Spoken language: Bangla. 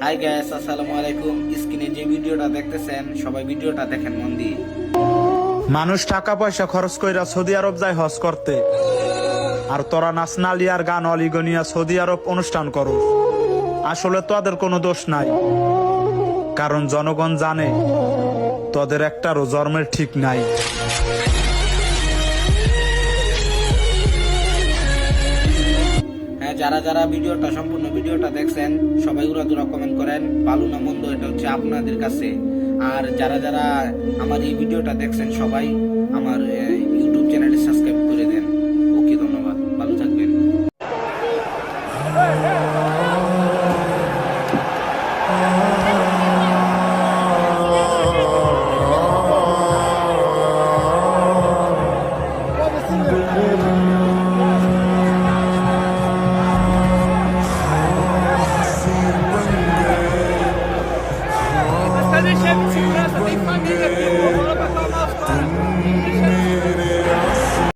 হাই গাইস, আসসালামু আলাইকুম। স্ক্রিনে যে ভিডিওটা দেখতেছেন সবাই ভিডিওটা দেখেন মন দিয়ে। মানুষ টাকা পয়সা খরচ কইরা সৌদি আরব যায় হজ করতে, আর তোরা নাচনালি আর গান অলিগনিয়া সৌদি আরব অনুষ্ঠান করো। আসলে তোদের কোনো দোষ নাই, কারণ জনগণ জানে তোদের একটারও জন্মের ঠিক নাই। হ্যাঁ, যারা যারা সম্পূর্ণ ভিডিওটা দেখছেন সবাই উড়াদুরা কমেন্ট করেন, ভালো না মন্দ এটা হচ্ছে আপনাদের কাছে। আর যারা যারা আমার এই ভিডিওটা দেখছেন সবাই আমার ইউটিউব চ্যানেলটি সাবস্ক্রাইব করে দেন। ওকে, ধন্যবাদ, ভালো থাকবেন। Скажи, ще 18